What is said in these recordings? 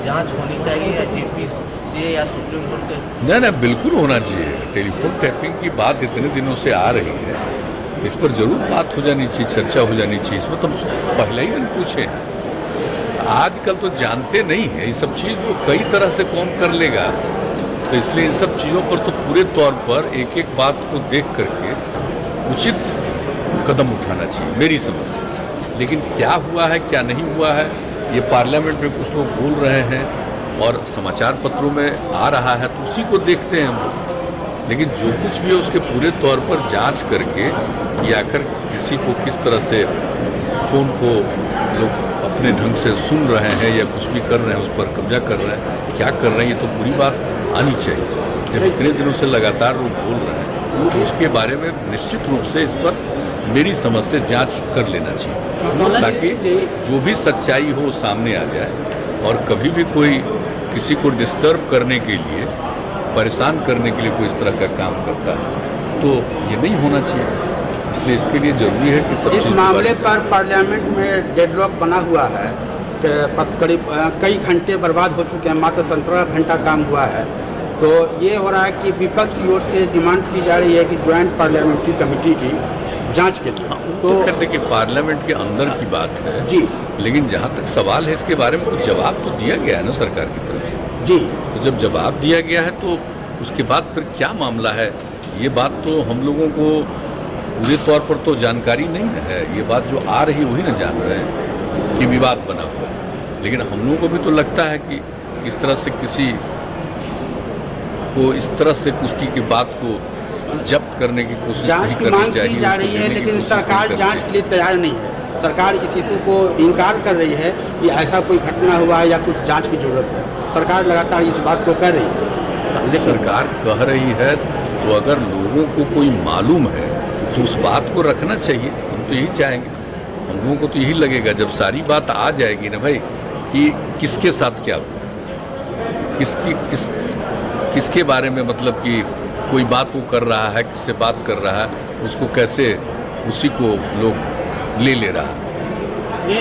जांच होनी चाहिए या जेपीसी या सुप्रीम कोर्ट के? नहीं, बिल्कुल होना चाहिए। टेलीफोन टैपिंग की बात इतने दिनों से आ रही है, इस पर जरूर बात हो जानी चाहिए, चर्चा हो जानी चाहिए। इसमें तो पहले ही दिन पूछे। आजकल तो जानते नहीं है ये सब चीज़, तो कई तरह से कौन कर लेगा। तो इसलिए इन सब चीज़ों पर तो पूरे तौर पर एक एक बात को देख करके उचित कदम उठाना चाहिए मेरी समझ से। लेकिन क्या हुआ है क्या नहीं हुआ है, ये पार्लियामेंट में कुछ लोग बोल रहे हैं और समाचार पत्रों में आ रहा है, तो उसी को देखते हैं हम लोग। लेकिन जो कुछ भी है उसके पूरे तौर पर जांच करके कि आखिर किसी को किस तरह से फ़ोन को लोग अपने ढंग से सुन रहे हैं या कुछ भी कर रहे हैं, उस पर कब्जा कर रहे हैं, क्या कर रहे हैं, ये तो पूरी बात आनी चाहिए। जब इतने दिनों से लगातार लोग बोल रहे हैं तो उसके बारे में निश्चित रूप से इस पर मेरी समझ से जांच कर लेना चाहिए, ताकि जो भी सच्चाई हो सामने आ जाए। और कभी भी कोई किसी को डिस्टर्ब करने के लिए, परेशान करने के लिए कोई इस तरह का काम करता है तो ये नहीं होना चाहिए। इसलिए इसके लिए जरूरी है कि सब इस मामले पर पार्लियामेंट में डेडलॉक बना हुआ है, करीब कई घंटे बर्बाद हो चुके हैं, मात्र 17 घंटा काम हुआ है। तो ये हो रहा है कि विपक्ष की ओर से डिमांड की जा रही है कि ज्वाइंट पार्लियामेंट्री कमेटी की जांच के लिए। तो देखिए पार्लियामेंट के अंदर की बात है जी, लेकिन जहाँ तक सवाल है इसके बारे में कुछ जवाब तो दिया गया है ना सरकार की तरफ से जी। तो जब जवाब दिया गया है तो उसके बाद फिर क्या मामला है, ये बात तो हम लोगों को पूरे तौर पर तो जानकारी नहीं है। ये बात जो आ रही है वही ना जान रहे हैं कि विवाद बना हुआ है। लेकिन हम लोगों को भी तो लगता है कि किस तरह से किसी को इस तरह से उसकी की बात को जब्त करने की कोशिश नहीं करनी चाहिए। जा रही है लेकिन सरकार जांच के लिए तैयार नहीं है। सरकार इस इशू को इनकार कर रही है कि ऐसा कोई घटना हुआ है या कुछ जांच की जरूरत है। सरकार लगातार इस बात को कर रही है। लेकिन सरकार कह रही है तो अगर लोगों को कोई मालूम है तो उस बात को रखना चाहिए। हम तो यही चाहेंगे, हम लोगों को तो यही लगेगा जब सारी बात आ जाएगी ना भाई कि किसके साथ क्या हुआ, किसके बारे में, मतलब कि कोई बात वो कर रहा है, किससे बात कर रहा है, उसको कैसे उसी को लोग ले रहा है। ये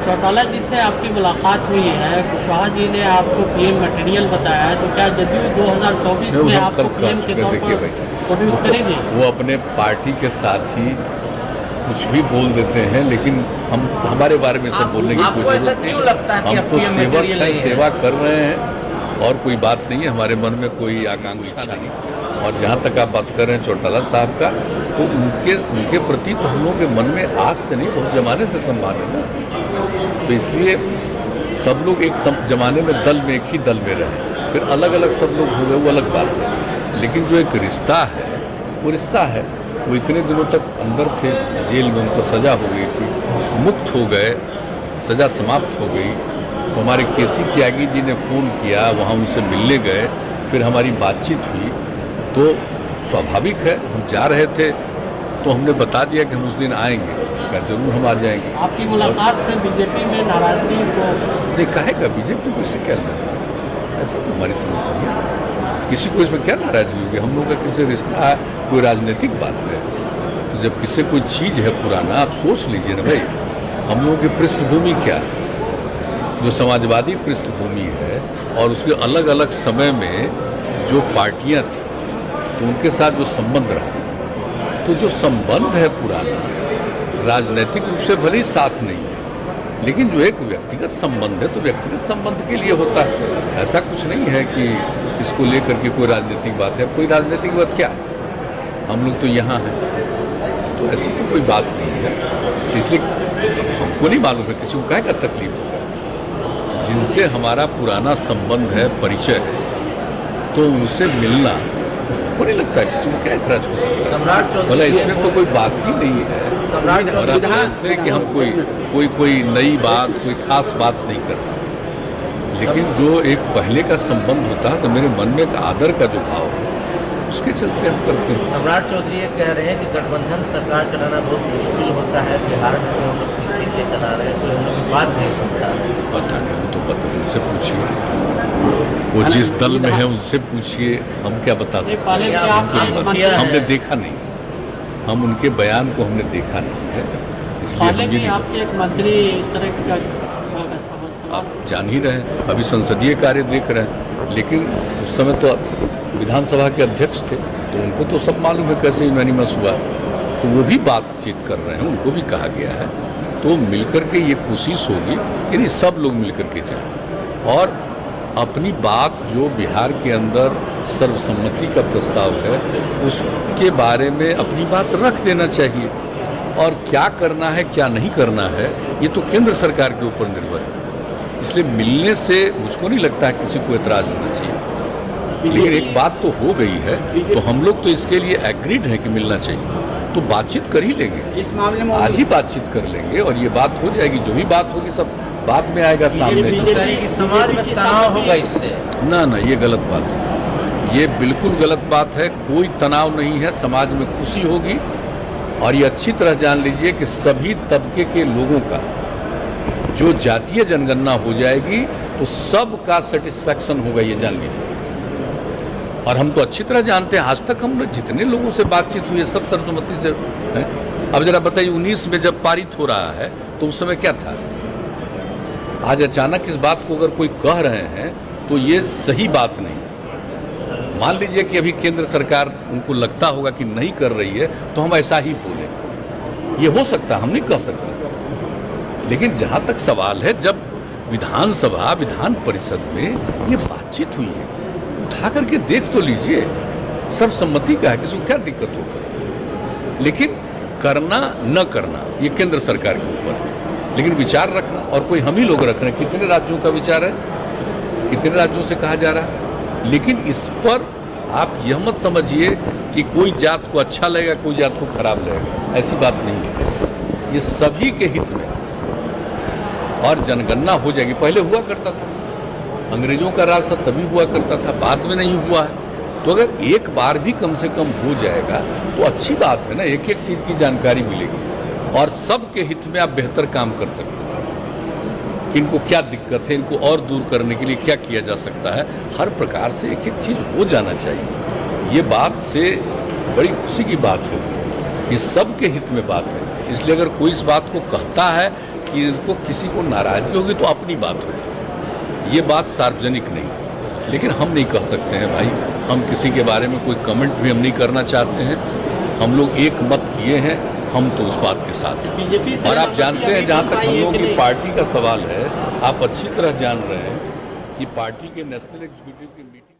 चौटाला जी से आपकी मुलाकात हुई है, कुशवाहा जी ने आपको पीएम मटेरियल बताया है, तो क्या जदयू 2024 में आपको पीएम के तौर पर प्रोड्यूस करेगी? वो अपने पार्टी के साथ ही कुछ भी बोल देते हैं, लेकिन हम हमारे बारे में सब बोलने की कोई जरूरत नहीं। हम तो सेवा कर रहे हैं और कोई बात नहीं है, हमारे मन में कोई आकांक्षा नहीं। और जहाँ तक आप बात कर रहे हैं चौटाला साहब का, तो उनके प्रति तो हम लोगों के मन में आज से नहीं बहुत जमाने से सम्मान है ना। तो इसलिए सब लोग एक जमाने में दल में, एक ही दल में रहे, फिर अलग अलग सब लोग हो गए, वो अलग बात है। लेकिन जो एक रिश्ता है वो रिश्ता है। वो इतने दिनों तक अंदर थे, जेल में उनको सज़ा हो गई थी, मुक्त हो गए, सज़ा समाप्त हो गई। तो हमारे केसी त्यागी जी ने फ़ोन किया, वहाँ उनसे मिलने गए, फिर हमारी बातचीत हुई। तो स्वाभाविक है, हम जा रहे थे तो हमने बता दिया कि हम उस दिन आएंगे, क्या जरूर हम आ जाएंगे। आपकी मुलाकात से बीजेपी में नाराजगी को नहीं कहेगा, बीजेपी को इससे क्या लेना, ऐसा तो हमारी समझ है। किसी को इसमें क्या नाराजगी होगी, हम लोग का किसी रिश्ता है, कोई राजनीतिक बात है। तो जब किसी कोई चीज़ है पुराना, आप सोच लीजिए ना भाई, हम लोगों की पृष्ठभूमि क्या है, जो समाजवादी पृष्ठभूमि है और उसके अलग अलग समय में जो पार्टियां थी तो उनके साथ जो संबंध रहा, तो जो संबंध है पुराना, राजनीतिक रूप से भले ही साथ नहीं है, लेकिन जो एक व्यक्तिगत संबंध है तो व्यक्तिगत संबंध के लिए होता है। ऐसा कुछ नहीं है कि इसको लेकर के कोई राजनीतिक बात है। कोई राजनीतिक बात क्या है, हम लोग तो यहाँ हैं, तो ऐसी तो कोई बात नहीं है। इसलिए हमको नहीं मालूम है, किसी को काहे का तकलीफ होगा। जिनसे हमारा पुराना संबंध है, परिचय है, तो उनसे मिलना को नहीं लगता है किसी को क्या इतराज हो सकता है। बोला इसमें तो कोई बात ही नहीं है। और आप जानते हैं कि हम कोई नई बात, कोई खास बात नहीं करते, लेकिन जो एक पहले का संबंध होता है तो मेरे मन में एक आदर का जो भाव है उसके चलते हम करते हैं। सम्राट चौधरी ये कह रहे हैं कि गठबंधन सरकार चलाना बहुत मुश्किल होता है, बिहार में तो हम लोग ठीक से चला रहे हैं, तो हम लोग बात नहीं सुनता। पता नहीं, वो तो पता नहीं, उनसे पूछिए, वो जिस दल में है उनसे पूछिए, हम क्या बता सकते हैं। हमने देखा नहीं, हम उनके बयान को हमने देखा नहीं है, इसलिए आपके एक मंत्री इस तरह का आप जान ही रहे हैं, अभी संसदीय कार्य देख रहे हैं, लेकिन उस समय तो विधानसभा के अध्यक्ष थे, तो उनको तो सब मालूम है कैसे यूनानिमस हुआ, तो वो भी बातचीत कर रहे हैं, उनको भी कहा गया है। तो मिलकर के ये कोशिश होगी कि नहीं, सब लोग मिलकर के जाएं और अपनी बात जो बिहार के अंदर सर्वसम्मति का प्रस्ताव है उसके बारे में अपनी बात रख देना चाहिए, और क्या करना है क्या नहीं करना है ये तो केंद्र सरकार के ऊपर निर्भर है। इसलिए मिलने से मुझको नहीं लगता है किसी को एतराज होना चाहिए, लेकिन एक बात तो हो गई है, तो हम लोग तो इसके लिए एग्रीड हैं कि मिलना चाहिए, तो बातचीत कर ही लेंगे, इस मामले में आज ही बातचीत कर लेंगे और ये बात हो जाएगी। जो भी बात होगी सब बाद में आएगा सामने। कि समाज में तनाव होगा इससे? ना, ये गलत बात है, ये बिल्कुल गलत बात है। कोई तनाव नहीं है, समाज में खुशी होगी। और ये अच्छी तरह जान लीजिए कि सभी तबके के लोगों का जो जातीय जनगणना हो जाएगी तो सबका सेटिस्फैक्शन होगा, ये जान लीजिए। और हम तो अच्छी तरह जानते हैं, आज तक हम जितने लोगों से बातचीत हुई है सब सर्वसम्मति से हैं। अब जरा बताइए, 19 में जब पारित हो रहा है तो उस समय क्या था? आज अचानक इस बात को अगर कोई कह रहे हैं तो ये सही बात नहीं। मान लीजिए कि अभी केंद्र सरकार उनको लगता होगा कि नहीं कर रही है तो हम ऐसा ही बोलें, ये हो सकता है, हम नहीं कह सकते। लेकिन जहाँ तक सवाल है, जब विधानसभा विधान परिषद में ये बातचीत हुई है, उठा करके देख तो लीजिए, सर्वसम्मति का है, किसी को क्या दिक्कत होगा। लेकिन करना न करना ये केंद्र सरकार के ऊपर है, लेकिन विचार रखना और कोई हम ही लोग रख रहे हैं। कितने राज्यों का विचार है, कितने राज्यों से कहा जा रहा है। लेकिन इस पर आप यह मत समझिए कि कोई जात को अच्छा लगेगा कोई जात को खराब लगेगा, ऐसी बात नहीं है। ये सभी के हित में और जनगणना हो जाएगी। पहले हुआ करता था, अंग्रेजों का राज था तभी हुआ करता था, बाद में नहीं हुआ है। तो अगर एक बार भी कम से कम हो जाएगा तो अच्छी बात है ना, एक एक चीज़ की जानकारी मिलेगी और सबके हित में आप बेहतर काम कर सकते हैं कि इनको क्या दिक्कत है, इनको और दूर करने के लिए क्या किया जा सकता है। हर प्रकार से एक एक चीज़ हो जाना चाहिए। ये बात से बड़ी खुशी की बात होगी, ये सबके हित में बात है। इसलिए अगर कोई इस बात को कहता है कि इनको किसी को नाराज़गी होगी तो अपनी बात होगी, ये बात सार्वजनिक नहीं। लेकिन हम नहीं कह सकते हैं भाई, हम किसी के बारे में कोई कमेंट भी हम नहीं करना चाहते हैं। हम लोग एक मत किए हैं, हम तो उस बात के साथ हैं। और आप जानते हैं, जहाँ तक हम लोगों की पार्टी का सवाल है, आप अच्छी तरह जान रहे हैं कि पार्टी के नेशनल एग्जीक्यूटिव की मीटिंग